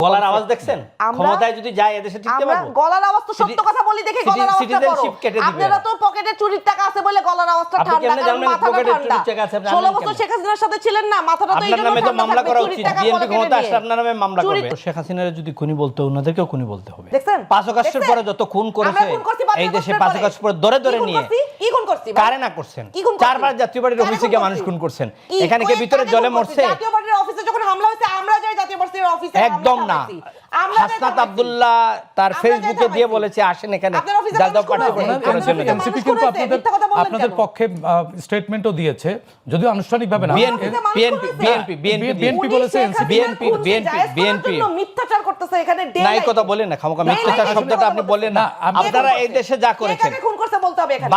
গলার আওয়াজ দেখছেন? ক্ষমতায় যদি যায় এদেশে টিকতে পারবো? গলার আওয়াজ তো সত্য কথা বলি দেখে গলার আওয়াজটা বড়। আপনারা তো পকেটে চুরির টাকা আছে বলে গলার আওয়াজটা ঠান্ডা, কারণ মাথাটা ঠান্ডা। 16 বছর শেখ হাসিনার সাথে ছিলেন না, মাথাটা তো এইজন্য ঠান্ডা। মামলা করা উচিত, বিএনপি ক্ষমতা আসলে আপনার নামে মামলা করবে। শেখ হাসিনার যদি খুনি বলতে ওনাদেরকেও খুনি বলতে হবে। দেখছেন 5 আগস্টের পরে যত খুন করেছে এই দেশে 5 আগস্ট পরে ধরে ধরে নিয়ে কি খুন করছি? কারে না করছেন? 4বার জাতীয় পার্টির অফিসে গিয়ে মানুষ খুন করছেন। এখানে কে ভিতরে জলে মরছে? জাতীয় পার্টির অফিসে যখন হামলা হয়েছে আমরা যাই জাতীয় পার্টির অফিসে? একদম না। হাসনাত আব্দুল্লাহ তার ফেসবুকে দিয়ে বলেছে আসেন এখানে জাতীয় পার্টি করার জন্য। এনসিপি কিন্তু আপনাদের পক্ষে স্টেটমেন্টও দিয়েছে, যদিও আনুষ্ঠানিকভাবে না। বিএনপি বলেছে, বিএনপি মিথ্যাচার করতেছে এখানে। নাই কথা বলেন না, খামোকা মিথ্যাচার শব্দটা আপনি বললেন না। আপনারা এই দেশে যা করেছেন, খুন করতে বলতে হবে এখানে।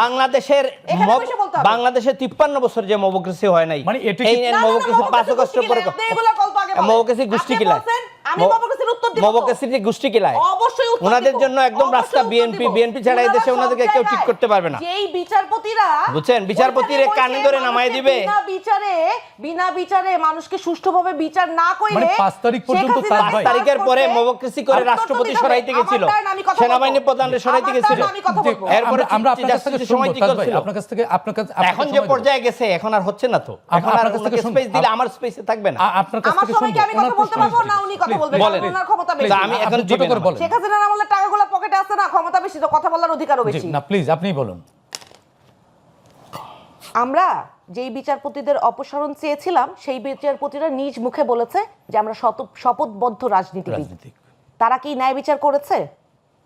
বাংলাদেশের 53 বছর যে মবক্রেসি হয় নাই, মানে এটি এই মবক্রেসি 5 আগস্টের পরে মবক্রেসি গোষ্ঠী কিলায়, আমি মবক্রেসির উত্তর দিব। মবক্রেসির গোষ্ঠী কিলায় অবশ্যই উত্তর দিব। ওনাদের জন্য একদম রাস্তা বিএনপি ছাড়া এই দেশে ওনাদেরকে কেউ ঠিক করতে পারবে না। যেই বিচারপতিরা বুঝছেন, বিচারপতিরে কানে ধরে নামায় দিবে। বিনা বিচারে মানুষকে সুষ্ঠুভাবে বিচার না কইলে, মানে 5 তারিখ পর্যন্ত 5 তারিখের পরে মবক্রেসি করে রাষ্ট্রপতি সরাইতে গেছিল, সেনাবাহিনী প্রধানকে সরাইতে গেছিল। এরপরে আমরা আপনার কাছ থেকে শুনবো ভাই, আপনার কাছ থেকে এখন যে পর্যায়ে গেছে এখন আর হচ্ছে না তো। এখন আর ওনাকে স্পেস দিলে আমার স্পেসে থাকবে না। আপনার কাছ থেকে শুনবো। আমি কথা বলতে পারবো না, উনি কথা বলবেন, ওনার ক্ষমতা বেশি। আমি এখন ছোট করে বলেন। শেখ হাসিনার আমলে টাকাগুলো পকেটে আছে না, ক্ষমতা বেশি তো কথা বলার অধিকারও বেশি। না প্লিজ আপনি বলুন। আমরা যেই বিচারপতিদের অপসারণ চেয়েছিলাম সেই বিচারপতিরা নিজ মুখে বলেছে যে আমরা শপথবদ্ধ রাজনীতিবিদ। তারা কি ন্যায় বিচার করেছে?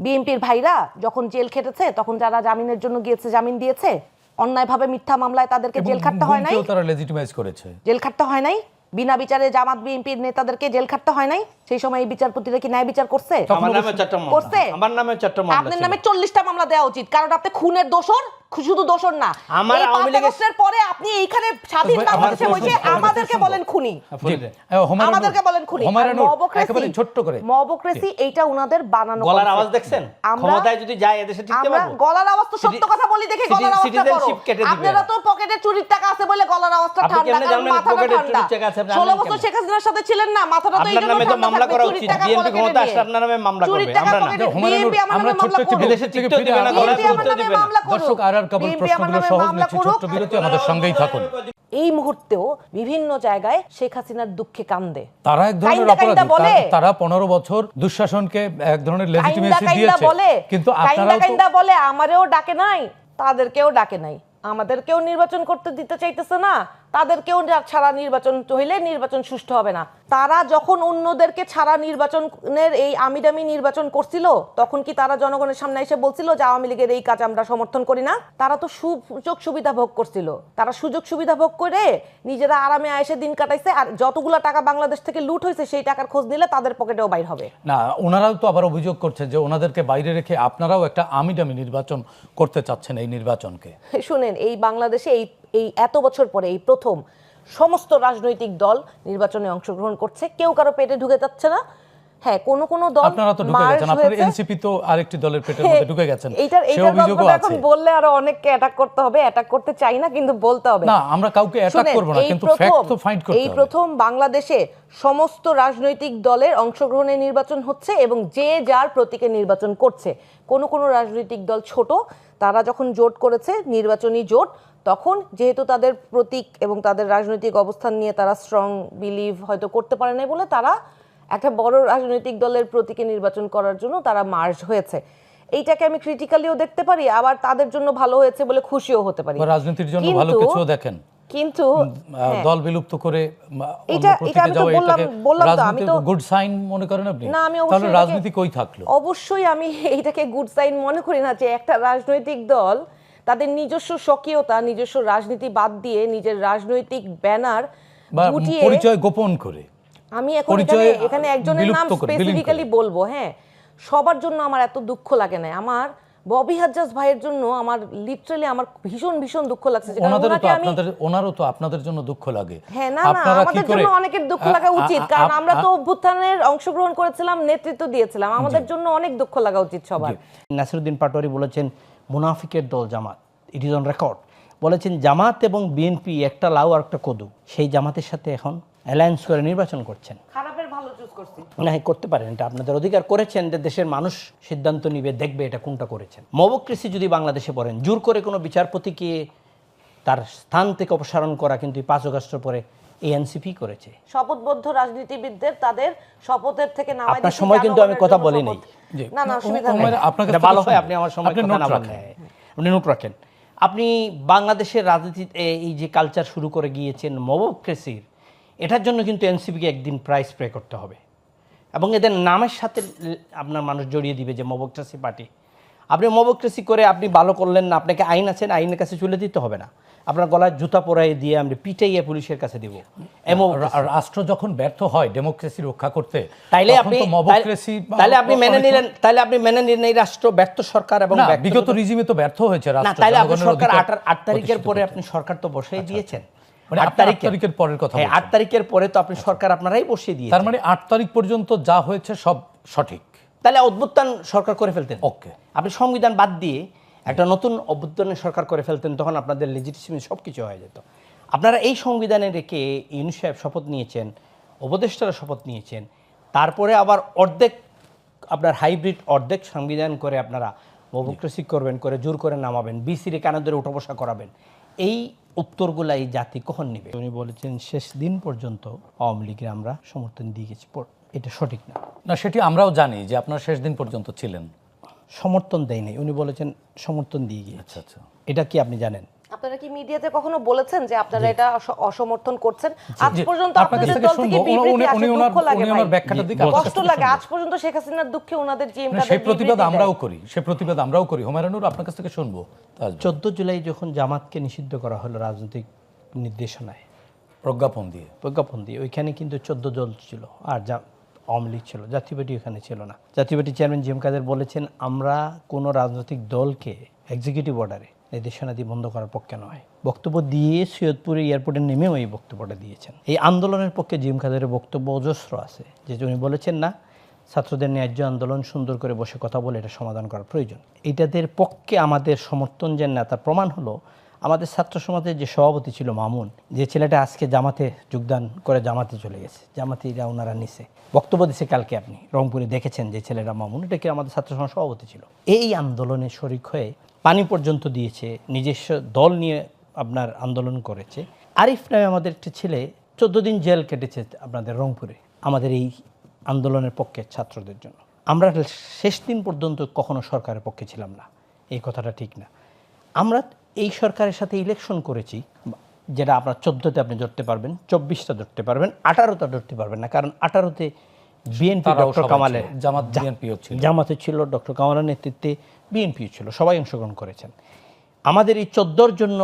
বিএনপির ভাইরা যখন জেল খেটেছে তখন যারা জামিনের জন্য গিয়েছে জামিন দিয়েছে, অন্যায়ভাবে মিথ্যা মামলায় তাদেরকে জেল খাটতে হয় নাই? তারা লেজিটিমাইজ করেছে, জেল খাটতে হয় নাই? বিনা বিচারে জামাত বিএনপির নেতাদেরকে জেল খাটতে হয় নাই? সেই সময় এই বিচারপতিরা কি ন্যায় বিচার করছে? আমার নামে 4টা মামলা করছে। আমার নামে 4টা মামলা। আপনার নামে 40টা মামলা দেওয়া উচিত, কারণ আপনি খুনের দোষর, শুধু দোষর না। আমার আওয়ামী লীগের পরে আপনি এইখানে স্বাধীন বাংলাদেশে বসে আমাদেরকে বলেন খুনি, আমাদেরকে বলেন খুনি। একেবারে ছোট্ট করে মবক্রেসি এইটা উনাদের বানানো। গলার আওয়াজ দেখছেন? ক্ষমতায় যদি যায় এদেশে টিকতে পারবো? গলার আওয়াজ তো সত্য কথা বলি দেখে গলার আওয়াজটা বড়। আপনারা তো পকেটে চুরির টাকা আছে বলে গলার আওয়াজটা ঠান্ডা, কারণ মাথাটা ঠান্ডা। 16 বছর শেখ হাসিনার সাথে ছিলেন না, মাথাটা তো এইজন্য ঠান্ডা। মামলা করা উচিত, বিএনপি ক্ষমতা আসলে আপনার নামে মামলা করবে। আমরা ছোট্ট একটি বিদেশে থেকে ফিরে গেলাম। দর্শক আর কেবল প্রশ্নগুলো সহজ নিচ্ছি, ছোট্ট বিরতি, আমাদের সঙ্গেই থাকুন। এই মুহূর্তেও বিভিন্ন জায়গায় শেখ হাসিনার দুঃখে কান্দে। তারা এক ধরনের অপরাধী, তারা 15 বছর দুঃশাসনকে এক ধরনের লেজিটিমেসি দিয়েছে, কিন্তু আপনারা বলে আমারেও ডাকে নাই, তাদেরকেও ডাকে নাই, আমাদেরকেও নির্বাচন করতে দিতে চাইতেছে না, তাদেরকেও ছাড়া নির্বাচন হইলে নির্বাচন সুষ্ঠু হবে না। তারা যখন অন্যদেরকে ছাড়া নির্বাচনের এই আমিডামি নির্বাচন করছিল, তখন কি তারা জনগণের সামনে এসে বলছিল যে আওয়ামী লীগের এই কাজ আমরা সমর্থন করি না? তারা তো সুযোগ সুবিধা ভোগ করছিল। তারা সুযোগ সুবিধা ভোগ করে নিজেরা আরামে আয়েসে দিন কাটাইছে, আর যতগুলো টাকা বাংলাদেশ থেকে লুট হয়েছে সেই টাকার খোঁজ নিলে তাদের পকেটেও বাইর হবে না। ওনারাও তো আবার অভিযোগ করছে যে ওনাদেরকে বাইরে রেখে আপনারাও একটা আমিডামি নির্বাচন করতে চাচ্ছেন এই নির্বাচনকে। শুনেন, এই বাংলাদেশে এই এত বছর পরে এই প্রথম সমস্ত রাজনৈতিক দল নির্বাচনে অংশগ্রহণ করছে, কেউ কারো পেটে ঢুকে যাচ্ছে না। হ্যাঁ, কোন কোন দল আপনারা তো ঢুকে গেছেন, আপনাদের এনসিপি তো আরেকটি দলের পেটের মধ্যে ঢুকে গেছেন, সেই অভিযোগও আছে। এখন বললে আরো অনেককে অ্যাটাক করতে হবে, অ্যাটাক করতে চাই না কিন্তু বলতে হবে। না, আমরা কাউকে অ্যাটাক করব না, কিন্তু ফ্যাক্ট তো ফাইন্ড করতে হবে। এই প্রথম বাংলাদেশে সমস্ত রাজনৈতিক দলের অংশগ্রহণে নির্বাচন হচ্ছে এবং যে যার প্রতীকে নির্বাচন করছে। কোন কোন রাজনৈতিক দল ছোট, তারা যখন জোট করেছে নির্বাচনী জোট, তখন যেহেতু তাদের প্রতীক এবং তাদের রাজনৈতিক অবস্থান নিয়ে তারা স্ট্রং বিলিভ হয়তো করতে পারে না বলে তারা একটা বড় রাজনৈতিক দলের প্রতীকে নির্বাচন করার জন্য তারা মার্জ হয়েছে। এইটাকে আমি ক্রিটিক্যালিও দেখতে পারি, আবার তাদের জন্য ভালো হয়েছে বলে খুশিও হতে পারি। রাজনীতির জন্য ভালো কিছু দেখেন, কিন্তু দল বিলুপ্ত করে এটা আমি তো বললাম তো, আমি তো গুড সাইন মনে করেন আপনি? না, আমি তাহলে রাজনীতি কই থাকলো? অবশ্যই আমি এইটাকে গুড সাইন মনে করি না যে একটা রাজনৈতিক দল তাদের নিজস্ব স্বকীয়তা, নিজস্ব রাজনীতি বাদ দিয়ে নিজের রাজনৈতিক ব্যানার গুটিয়ে পরিচয় গোপন করে। আমি এখন এখানে একজনের নাম স্পেসিফিক্যালি বলবো। হ্যাঁ, সবার জন্য আমার এত দুঃখ লাগে না। আমার ববি হাজ্জাজ ভাইয়ের জন্য আমার লিটারালি আমার ভীষণ ভীষণ দুঃখ লাগছে। ওনারও তো আপনাদের জন্য দুঃখ লাগে। হ্যাঁ, না না, আমাদের জন্য অনেকের দুঃখ লাগা উচিত, কারণ আমরা তো অভ্যুত্থানের অংশগ্রহণ করেছিলাম, নেতৃত্ব দিয়েছিলাম, আমাদের জন্য অনেক দুঃখ লাগা উচিত সবার। নাসিরউদ্দিন পাটোয়ারি বলেছেন মুনাফিকের দল জামাত, ইট ইজ অন রেকর্ড। বলেছেন জামাত এবং বিএনপি একটা লাউ আর একটা কদু, সেই জামাতের সাথে এখন অ্যালায়েন্স করে নির্বাচন করছেন। খারাপের ভালো চুজ করছি। না, করতে পারেন, এটা আপনাদের অধিকার, করেছেন যে দেশের মানুষ সিদ্ধান্ত নিবে, দেখবে এটা কোনটা করেছেন। মবক্রেসি যদি বাংলাদেশে পড়েন, জোর করে কোনো বিচারপতিকে তার স্থান থেকে অপসারণ করা কিন্তু 5 আগস্ট পরে এনসিপি করেছে। শপথবদ্ধ রাজনীতিবিদদের তাদের শপথের থেকে নামাই আপনার সময় কিন্তু আমি কথা বলি নাই। না না, অসুবিধা নেই, আপনার ভালো হয় আপনি আমার সময় কথা না বলেন, আপনি নোট রাখেন। আপনি বাংলাদেশের রাজনীতিতে এই যে কালচার শুরু করে গিয়েছেন মবক্রেসির, এটার জন্য কিন্তু এনসিপিকে একদিন প্রাইস পে করতে হবে এবং এদের নামের সাথে আপনার মানুষ জড়িয়ে দিবে যে মবক্রেসি পার্টি। আপনি মবক্রেসি করে আপনি ভালো করলেন না, আপনাকে আইন আছেন, আইনের কাছে চলে দিতে হবে না, আপনার গলায় জুতা পরাই দিয়ে আমরা পিটাইয়ে পুলিশের কাছে দিব। রাষ্ট্র যখন ব্যর্থ হয় ডেমোক্রেসি রক্ষা করতে, তাইলে আপনি মেনে নিলেন, এই রাষ্ট্র ব্যর্থ সরকার এবং বিগত রিজিমে তো ব্যর্থ হয়েছে রাষ্ট্র। তাহলে আপনি সরকার 8 তারিখের পরে আপনি সরকার তো বসেই দিয়েছেন। 8 তারিখের পরের কথা, 8 তারিখের পরে তো আপনি সরকার আপনারাই বসিয়ে দিয়েছেন। তার মানে 8 তারিখ পর্যন্ত যা হয়েছে সব সঠিক। তাহলে অভ্যুত্থান সরকার করে ফেলতেন। ওকে, আপনি সংবিধান বাদ দিয়ে একটা নতুন অভ্যুত্থানের সরকার করে ফেলতেন, তখন আপনাদের লেজিটিমেসি সব কিছু হয়ে যেত। আপনারা এই সংবিধানে রেখে ইউনূস সাহেব শপথ নিয়েছেন, উপদেষ্টারা শপথ নিয়েছেন, তারপরে আবার অর্ধেক আপনার হাইব্রিড অর্ধেক সংবিধান করে আপনারা মবক্রেসি করবেন, করে জোর করে নামাবেন, বিসির কানে ধরে উঠা বসা করাবেন। এই উত্তরগুলা এই জাতি কখন নেবে? উনি বলেছেন শেষ দিন পর্যন্ত আওয়ামী লীগের আমরা সমর্থন দিয়ে গেছি, এটা সঠিক না। না, সেটি আমরাও জানি যে আপনারা শেষ দিন পর্যন্ত ছিলেন। সমর্থন দেয় নাই, উনি বলেছেন সমর্থন দিয়ে গিয়েছে। আচ্ছা আচ্ছা, এটা কি আপনি জানেন? আপনারা কি মিডিয়াতে কখনো বলেছেন যে আপনারা এটা অসমর্থন করছেন? আজ পর্যন্ত আপনাদের দল থেকে বিবৃতি আসে, দুঃখ লাগে ভাই, কষ্ট লাগে। আজ পর্যন্ত শেখ হাসিনার দুঃখে ওনাদের জিএম কাদের সেই প্রতিবাদ আমরাও করি। হুমায়ুনুর, আপনার কাছ থেকে শুনবো। 14 জুলাই যখন জামাতকে নিষিদ্ধ করা হলো রাজনৈতিক নির্দেশনায়, প্রজ্ঞাপন দিয়ে, ওইখানে কিন্তু 14 দল ছিল, আর আওয়ামী লীগ ছিল, জাতীয় পার্টি ওখানে ছিল না। জাতীয় পার্টি চেয়ারম্যান জিএম কাদের বলেছেন, আমরা কোনো রাজনৈতিক দলকে এক্সিকিউটিভ অর্ডারে নির্দেশনা দিয়ে বন্ধ করার পক্ষে নয়। বক্তব্য দিয়ে সৈয়দপুরে এয়ারপোর্টে নেমেও এই বক্তব্যটা দিয়েছেন। এই আন্দোলনের পক্ষে জিএম কাদের বক্তব্য অজস্র আছে, যে উনি বলেছেন না, ছাত্রদের ন্যায্য আন্দোলন সুন্দর করে বসে কথা বলে এটা সমাধান করার প্রয়োজন। এইটাদের পক্ষে আমাদের সমর্থন যে না, তার প্রমাণ হলো আমাদের ছাত্র সমাজের যে সভাপতি ছিল মামুন, যে ছেলেটা আজকে জামাতে যোগদান করে জামাতে চলে গেছে, জামাতিরা ওনারা নিছে, বক্তব্য দিছে কালকে, আপনি রংপুরে দেখেছেন যে ছেলেটা মামুন, এটা কি আমাদের ছাত্র সমাজ সভাপতি ছিল। এই আন্দোলনে শরিক হয়ে পানি পর্যন্ত দিয়েছে, নিজস্ব দল নিয়ে আপনার আন্দোলন করেছে। আরিফ নামে আমাদের একটি ছেলে 14 দিন জেল কেটেছে আপনাদের রংপুরে, আমাদের এই আন্দোলনের পক্ষে ছাত্রদের জন্য। আমরা শেষ দিন পর্যন্ত কখনো সরকারের পক্ষে ছিলাম না, এই কথাটা ঠিক না। আমরা এই সরকারের সাথে ইলেকশন করেছি, যেটা আপনার 14তে আপনি ধরতে পারবেন, 24টা ধরতে পারবেন, 18টা ধরতে পারবেন না, কারণ 18তে বিএনপি ডক্টর কামালের জামাতে ছিল, ডক্টর কামালের নেতৃত্বে বিএনপি ছিল, সবাই অংশগ্রহণ করেছেন। আমাদের এই 14র জন্য